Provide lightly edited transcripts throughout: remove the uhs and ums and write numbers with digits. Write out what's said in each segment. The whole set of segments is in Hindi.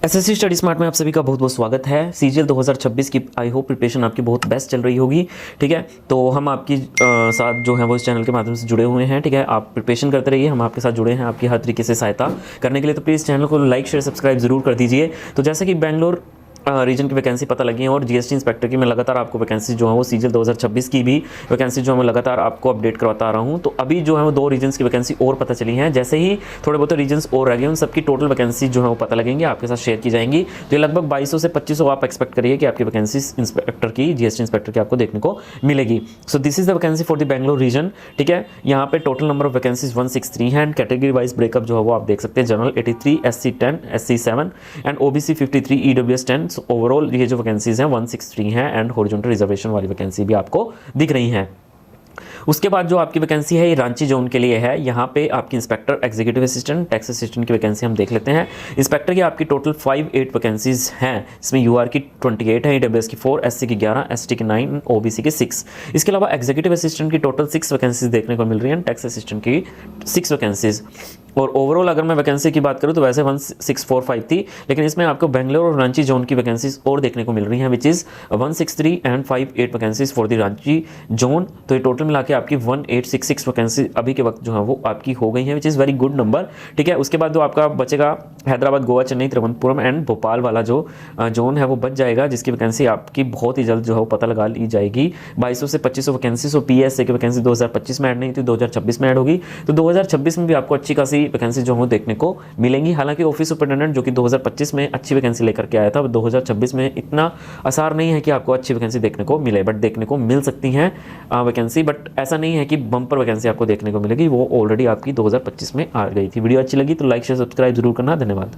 एसएससी स्टडी स्मार्ट में आप सभी का बहुत बहुत स्वागत है। सीजीएल 2026 की आई होप प्रिपरेशन आपकी बहुत बेस्ट चल रही होगी। ठीक है, तो हम आपकी साथ जो है वो इस चैनल के माध्यम से जुड़े हुए हैं। ठीक है, आप प्रिपरेशन करते रहिए, हम आपके साथ जुड़े हैं आपकी हर तरीके से सहायता करने के लिए। तो प्लीज़ चैनल को लाइक शेयर सब्सक्राइब जरूर कर दीजिए। तो जैसे कि बेंगलोर रीजन की वैकेंसी पता लगी है और जीएसटी इंस्पेक्टर की मैं लगातार आपको वैकेंसी जो है वो सीजीएल 2026 की भी वैकेंसी जो है मैं लगातार आपको अपडेट करवाता आ रहा हूं। तो अभी जो है वो 2 रीजन्स की वैकेंसी और पता चली हैं। जैसे ही थोड़े बहुत रीजन्स और रह गए उन सबकी टोटल वैकेंसी जो है वो पता लगेंगे, आपके साथ शेयर की जाएंगी। तो ये लगभग 2200 से 2500 आप एक्सपेक्ट करिए कि आपकी वैकेंसी इंस्पेक्टर की, जीएसटी इंस्पेक्टर की आपको देखने को मिलेगी। So this is the vacancy for the Bangalore region. ठीक है, यहाँ पे टोटल नंबर ऑफ वैकेंसीज 163 है एंड कैटेगरी वाइज ब्रेकअप जो है वो आप देख सकते हैं। General 83, SC 10, SC 7 and OBC 53, EWS 10। Overall ये जो वैकेंसीज हैं 163 हैं एंड हॉरिजॉन्टल रिजर्वेशन वाली वैकेंसी भी आपको दिख रही हैं। उसके बाद जो आपकी वैकेंसी है ये रांची जोन के लिए है। यहाँ पे आपकी inspector, executive assistant, tax assistant की वैकेंसी हम देख लेते हैं। इंस्पेक्टर की आपकी टोटल 58 वैकेंसीज हैं। इसमें UR की 28 है, EWS की 4, SC की 11, ST की 9, OBC की 6। इसके अलावा एग्जीक्यूटिव असिस्टेंट की टोटल 6 वैकेंसीज देखने को मिल रही हैं, टैक्स असिस्टेंट की 6 वैकेंसीज। और ओवरऑल अगर मैं वैकेंसी की बात करूं तो वैसे 1645 थी, लेकिन इसमें आपको बेंगलोर और रांची जोन की वैकेंसीज और देखने को मिल रही हैं, which is 163 and 58 vacancies for the Ranchi zone. तो ये टोटल मिला के आपकी 1866 वैकेंसी अभी के वक्त जो है वो आपकी हो गई है, which is very good number. ठीक है, उसके बाद जो आपका बचेगा हैदराबाद, गोवा, चेन्नई, तिरुवनंतपुरम एंड भोपाल वाला जो जोन है वो बच जाएगा, जिसकी वैकेंसी आपकी बहुत ही जल्द जो है वो पता लगा ली जाएगी। 2200 से 2500 वैकेंसी। सो PSA की वैकेंसी 2025 में ऐड नहीं थी, 2026 में ऐड होगी। तो 2026 में भी आपको अच्छी खासी वैकेंसी जो है देखने को मिलेंगी। हालांकि ऑफिस सुपरिटेंडेंट जो कि 2025 में अच्छी वैकेंसी लेकर के आया था, 2026 में इतना आसार नहीं है कि आपको अच्छी वैकेंसी देखने को मिले, बट देखने को मिल सकती हैं वैकेंसी। बट ऐसा नहीं है कि बम्पर वैकेंसी आपको देखने को मिलेगी, वो ऑलरेडी आपकी 2025 में आ गई थी। वीडियो अच्छी लगी तो लाइक शेयर सब्सक्राइब जरूर करना। धन्यवाद।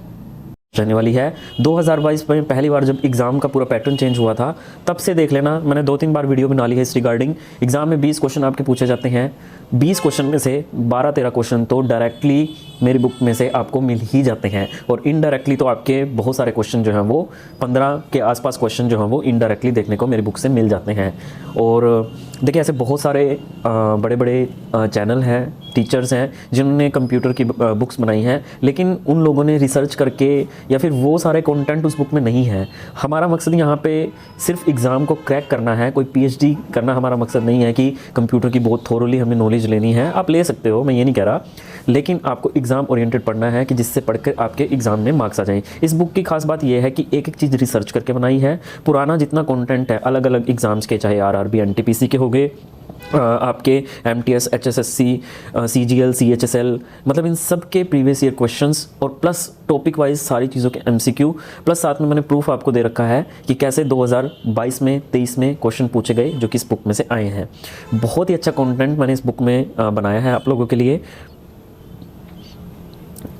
रहने वाली है 2022 में पहली बार जब एग्जाम का पूरा पैटर्न चेंज हुआ था, तब से देख लेना, मैंने 2-3 बार वीडियो बना ली है इस रिगार्डिंग। एग्जाम में 20 क्वेश्चन आपके पूछे जाते हैं। 20 क्वेश्चन में से 12-13 क्वेश्चन तो डायरेक्टली मेरी बुक में से आपको मिल ही जाते हैं, और इनडायरेक्टली तो आपके बहुत सारे क्वेश्चन जो हैं वो 15 के आसपास क्वेश्चन जो हैं वो इनडायरेक्टली देखने को मेरी बुक से मिल जाते हैं। और देखिए ऐसे बहुत सारे बड़े बड़े चैनल हैं, टीचर्स हैं जिन्होंने कंप्यूटर की बुक्स बनाई हैं, लेकिन उन लोगों ने रिसर्च करके या फिर वो सारे कंटेंट उस बुक में नहीं है। हमारा मकसद यहाँ पे सिर्फ एग्ज़ाम को क्रैक करना है, कोई PhD करना हमारा मकसद नहीं है कि कंप्यूटर की बहुत थोरोली हमें नॉलेज लेनी है। आप ले सकते हो, मैं ये नहीं कह रहा, लेकिन आपको एग्ज़ाम ओरिएंटेड पढ़ना है कि जिससे पढ़कर आपके एग्ज़ाम में मार्क्स आ जाएं। इस बुक की खास बात यह है कि एक एक चीज़ रिसर्च करके बनाई है। पुराना जितना कंटेंट है अलग अलग एग्ज़ाम्स के, चाहे RRB, NTPC के हो गए, आपके MTS, HSSC, CGL, CHSL, मतलब इन सब के प्रीवियस ईयर क्वेश्चंस और प्लस टॉपिक वाइज सारी चीज़ों के MCQ, प्लस साथ में मैंने प्रूफ आपको दे रखा है कि कैसे 2022 में 23 में क्वेश्चन पूछे गए जो कि इस बुक में से आए हैं। बहुत ही अच्छा कंटेंट मैंने इस बुक में बनाया है आप लोगों के लिए,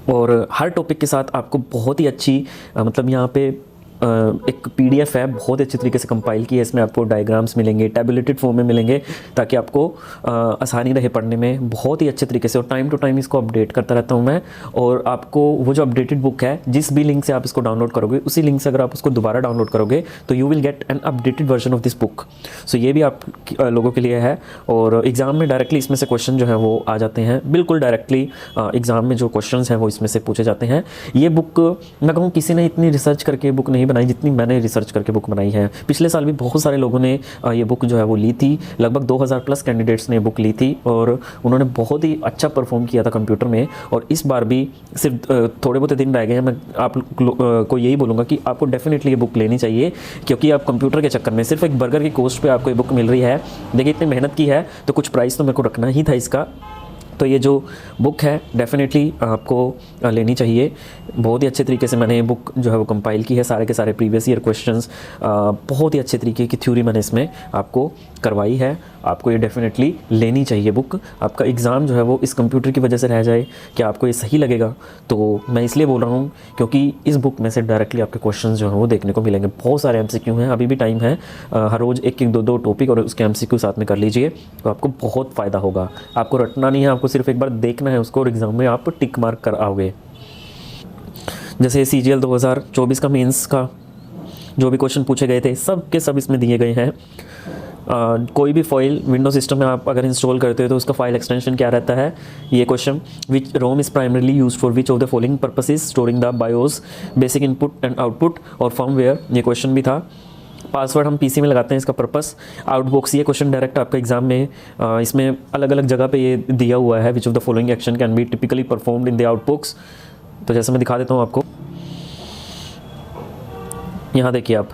और हर टॉपिक के साथ आपको बहुत ही अच्छी मतलब यहाँ पे एक PDF है, बहुत अच्छी तरीके से कंपाइल की है। इसमें आपको डायग्राम्स मिलेंगे, टैबुलेटेड फॉर्म में मिलेंगे, ताकि आपको आसानी रहे पढ़ने में बहुत ही अच्छे तरीके से। और टाइम टू टाइम इसको अपडेट करता रहता हूँ मैं, और आपको वो जो अपडेटेड बुक है, जिस भी लिंक से आप इसको डाउनलोड करोगे, उसी लिंक से अगर आप उसको दोबारा डाउनलोड करोगे तो you will get an updated version of this book. So ये भी आप लोगों के लिए है। और एग्ज़ाम में डायरेक्टली इसमें से क्वेश्चन जो है वो आ जाते हैं, बिल्कुल डायरेक्टली एग्ज़ाम में जो क्वेश्चन हैं वो इसमें से पूछे जाते हैं। ये बुक मैं कहूँ किसी ने इतनी रिसर्च करके बुक नहीं बनाई जितनी मैंने रिसर्च करके बुक बनाई है। पिछले साल भी बहुत सारे लोगों ने ये बुक जो है वो ली थी, लगभग 2000 प्लस कैंडिडेट्स ने बुक ली थी, और उन्होंने बहुत ही अच्छा परफॉर्म किया था कंप्यूटर में। और इस बार भी सिर्फ थोड़े बहुत दिन रह गए हैं। मैं आप को यही बोलूँगा कि आपको डेफिनेटली ये बुक लेनी चाहिए, क्योंकि आप कंप्यूटर के चक्कर में सिर्फ एक बर्गर की कॉस्ट पे आपको ये बुक मिल रही है। देखिए इतनी मेहनत की है तो कुछ प्राइस तो मेरे को रखना ही था इसका। तो ये जो बुक है डेफिनेटली आपको लेनी चाहिए। बहुत ही अच्छे तरीके से मैंने ये बुक जो है वो कंपाइल की है, सारे के सारे प्रीवियस ईयर क्वेश्चंस, बहुत ही अच्छे तरीके की थ्योरी मैंने इसमें आपको करवाई है। आपको ये डेफिनेटली लेनी चाहिए बुक। आपका एग्ज़ाम जो है वो इस कंप्यूटर की वजह से रह जाए, क्या आपको ये सही लगेगा? तो मैं इसलिए बोल रहा हूँ क्योंकि इस बुक में से डायरेक्टली आपके क्वेश्चंस जो हैं वो देखने को मिलेंगे। बहुत सारे MCQ हैं, अभी भी टाइम है, हर रोज़ 1-2 टॉपिक और उसके MCQ साथ में कर लीजिए, तो आपको बहुत फ़ायदा होगा। आपको रटना नहीं है, आपको सिर्फ एक बार देखना है उसको, और एग्ज़ाम में आप टिक मार्क कर आओगे। जैसे CGL 2024 का मेंस का जो भी क्वेश्चन पूछे गए थे सब के सब इसमें दिए गए हैं। कोई भी फाइल विंडो सिस्टम में आप अगर इंस्टॉल करते हो तो उसका फाइल एक्सटेंशन क्या रहता है, ये question. Which ROM is primarily used for which of the following purposes, storing the BIOS, basic input and output और फर्मवेयर, ये क्वेश्चन भी था। पासवर्ड हम पीसी में लगाते हैं, इसका पर्पस। आउटबॉक्स, ये क्वेश्चन डायरेक्ट आपका एग्जाम में इसमें अलग अलग जगह पे ये दिया हुआ है। विच of the following action can be typically performed in the outbox, तो जैसे मैं दिखा देता हूँ आपको, यहाँ देखिए आप।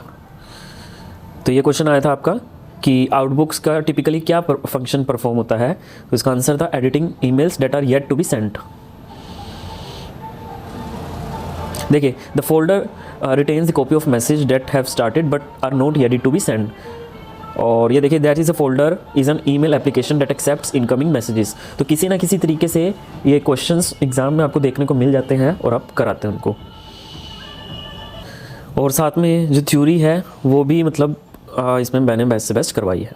तो ये क्वेश्चन आया था आपका कि आउटबुक्स का टिपिकली क्या फंक्शन परफॉर्म होता है, तो इसका आंसर था editing emails that are yet to be sent. देखिए, the folder retains the copy of message that have started but are not yet to be sent. और ये देखिए, that is a folder is an email application that accepts incoming messages. तो किसी ना किसी तरीके से ये क्वेश्चंस एग्जाम में आपको देखने को मिल जाते हैं और आप कराते हैं उनको। और साथ में जो थ्योरी है वो भी मतलब इसमें मैंने बेस्ट से बेस्ट करवाई है,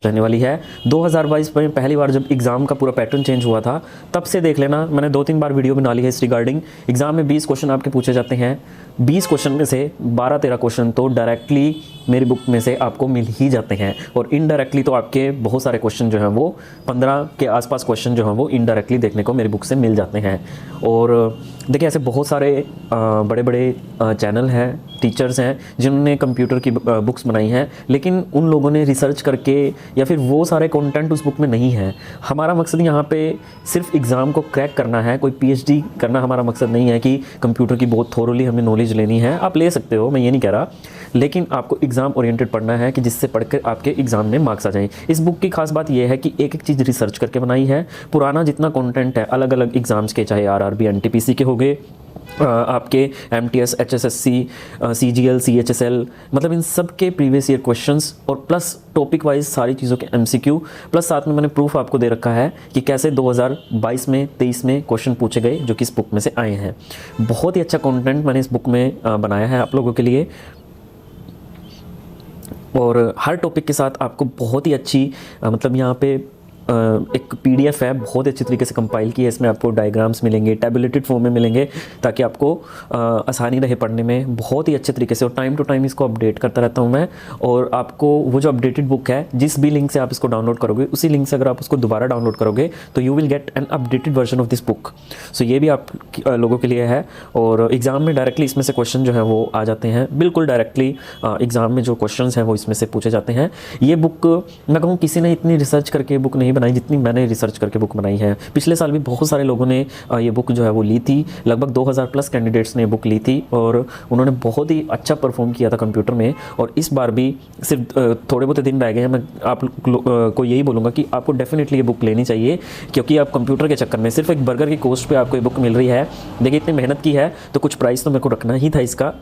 रहने वाली है। 2022 में पहली बार जब एग्ज़ाम का पूरा पैटर्न चेंज हुआ था, तब से देख लेना, मैंने 2-3 बार वीडियो बना ली है इस रिगार्डिंग। एग्ज़ाम में 20 क्वेश्चन आपके पूछे जाते हैं, 20 क्वेश्चन में से 12-13 क्वेश्चन तो डायरेक्टली मेरी बुक में से आपको मिल ही जाते हैं, और इनडायरेक्टली तो आपके बहुत सारे क्वेश्चन जो हैं वो 15 के आसपास क्वेश्चन जो हैं वो इनडायरेक्टली देखने को मेरी बुक से मिल जाते हैं। और देखिए, ऐसे बहुत सारे बड़े बड़े चैनल हैं, टीचर्स हैं जिन्होंने कंप्यूटर की बुक्स बनाई हैं, लेकिन उन लोगों ने रिसर्च करके या फिर वो सारे कंटेंट उस बुक में नहीं है। हमारा मकसद यहाँ पे सिर्फ एग्ज़ाम को क्रैक करना है, कोई पीएचडी करना हमारा मकसद नहीं है कि कंप्यूटर की बहुत थोरोली हमें नॉलेज लेनी है। आप ले सकते हो, मैं ये नहीं कह रहा, लेकिन आपको एग्ज़ाम ओरिएंटेड पढ़ना है कि जिससे पढ़कर आपके एग्ज़ाम में मार्क्स आ जाएं। इस बुक की खास बात यह है कि एक एक चीज़ रिसर्च करके बनाई है। पुराना जितना कंटेंट है अलग अलग एग्ज़ाम्स के, चाहे आरआरबी, एनटीपीसी के हो गए, आपके एमटीएस, एचएसएससी, सीजीएल, सीएचएसएल, मतलब इन सब के प्रीवियस ईयर क्वेश्चंस और प्लस टॉपिक वाइज सारी चीज़ों के एमसीक्यू, प्लस साथ में मैंने प्रूफ आपको दे रखा है कि कैसे 2022 में 23 में क्वेश्चन पूछे गए जो कि इस बुक में से आए हैं। बहुत ही अच्छा कंटेंट मैंने इस बुक में बनाया है आप लोगों के लिए, और हर टॉपिक के साथ आपको बहुत ही अच्छी मतलब यहाँ पे एक पीडीएफ है, बहुत अच्छी तरीके से कंपाइल की है। इसमें आपको डायग्राम्स मिलेंगे, टैबुलेटेड फॉर्म में मिलेंगे, ताकि आपको आसानी रहे पढ़ने में बहुत ही अच्छे तरीके से। और टाइम टू टाइम इसको अपडेट करता रहता हूँ मैं, और आपको वो जो अपडेटेड बुक है, जिस भी लिंक से आप इसको डाउनलोड करोगे, उसी लिंक से अगर आप उसको दोबारा डाउनलोड करोगे तो you will get an updated version of this book. So ये भी आप लोगों के लिए है, और एग्ज़ाम में डायरेक्टली इसमें से क्वेश्चन जो है वो आ जाते हैं, बिल्कुल डायरेक्टली एग्ज़ाम में जो क्वेश्चन हैं वो इसमें से पूछे जाते हैं। ये बुक मैं कहूँ किसी ने इतनी रिसर्च करके बुक नहीं बनाई जितनी मैंने रिसर्च करके बुक बनाई है। पिछले साल भी बहुत सारे लोगों ने ये बुक जो है वो ली थी, लगभग 2000 प्लस कैंडिडेट्स ने बुक ली थी, और उन्होंने बहुत ही अच्छा परफॉर्म किया था कंप्यूटर में। और इस बार भी सिर्फ थोड़े बहुत दिन रह गए हैं, मैं आप को यही बोलूँगा कि आपको डेफिनेटली ये बुक लेनी चाहिए, क्योंकि आप कंप्यूटर के चक्कर में सिर्फ एक बर्गर की कॉस्ट पर आपको ये बुक मिल रही है। देखिए, इतनी मेहनत की है तो कुछ प्राइस तो मेरे को रखना ही था इसका।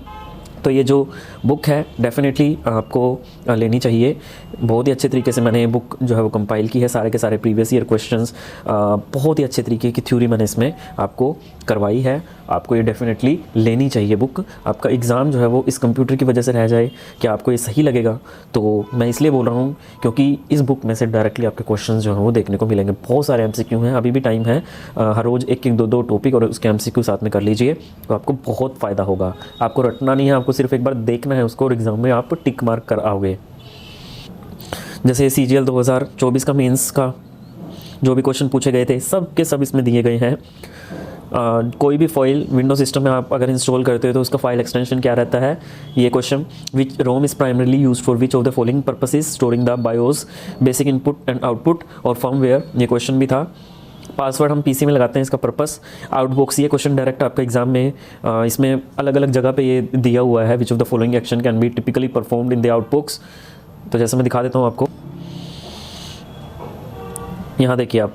तो ये जो बुक है डेफिनेटली आपको लेनी चाहिए। बहुत ही अच्छे तरीके से मैंने ये बुक जो है वो कंपाइल की है, सारे के सारे प्रीवियस ईयर क्वेश्चंस, बहुत ही अच्छे तरीके की थ्योरी मैंने इसमें आपको करवाई है। आपको ये डेफिनेटली लेनी चाहिए बुक। आपका एग्ज़ाम जो है वो इस कंप्यूटर की वजह से रह जाए, क्या आपको ये सही लगेगा? तो मैं इसलिए बोल रहा हूँ क्योंकि इस बुक में से डायरेक्टली आपके क्वेश्चंस जो हैं वो देखने को मिलेंगे। बहुत सारे एमसीक्यू हैं, अभी भी टाइम है, हर रोज़ एक एक दो टॉपिक और उसके एमसीक्यू साथ में कर लीजिए, तो आपको बहुत फ़ायदा होगा। आपको रटना नहीं है, आपको सिर्फ एक बार देखना है उसको, और एग्ज़ाम में आप टिक मार्क कर आओगे। जैसे सीजीएल 2024 का मेंस का जो भी क्वेश्चन पूछे गए थे, सब के सब इसमें दिए गए हैं। कोई भी फाइल विंडो सिस्टम में आप अगर इंस्टॉल करते हो तो उसका फाइल एक्सटेंशन क्या रहता है, ये question. Which ROM is primarily used for which of the following purposes, storing the BIOS, basic input and output और फर्मवेयर, ये क्वेश्चन भी था। पासवर्ड हम पीसी में लगाते हैं, इसका पर्पस। आउटबॉक्स, ये क्वेश्चन डायरेक्ट आपका एग्जाम में इसमें अलग अलग जगह पे ये दिया हुआ है। विच of the following action can be typically performed in the outbox, तो जैसे मैं दिखा देता हूँ आपको, यहाँ देखिए आप।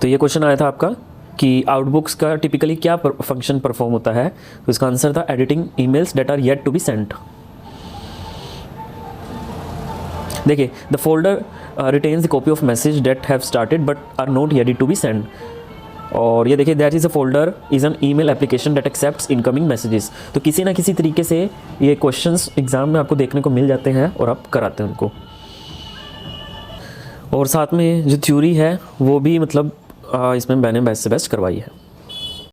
तो ये क्वेश्चन आया था आपका कि आउटबुक्स का टिपिकली क्या फंक्शन परफॉर्म होता है, तो इसका आंसर था editing emails that are yet to be sent. देखिए, the folder retains the copy of message that have started but are not yet to be sent. और ये देखिए, that is a folder is an email application that accepts incoming messages. तो किसी ना किसी तरीके से ये क्वेश्चंस एग्जाम में आपको देखने को मिल जाते हैं और आप कराते हैं उनको। और साथ में जो थ्योरी है वो भी मतलब इसमें मैंने बेस्ट से बेस्ट करवाई है।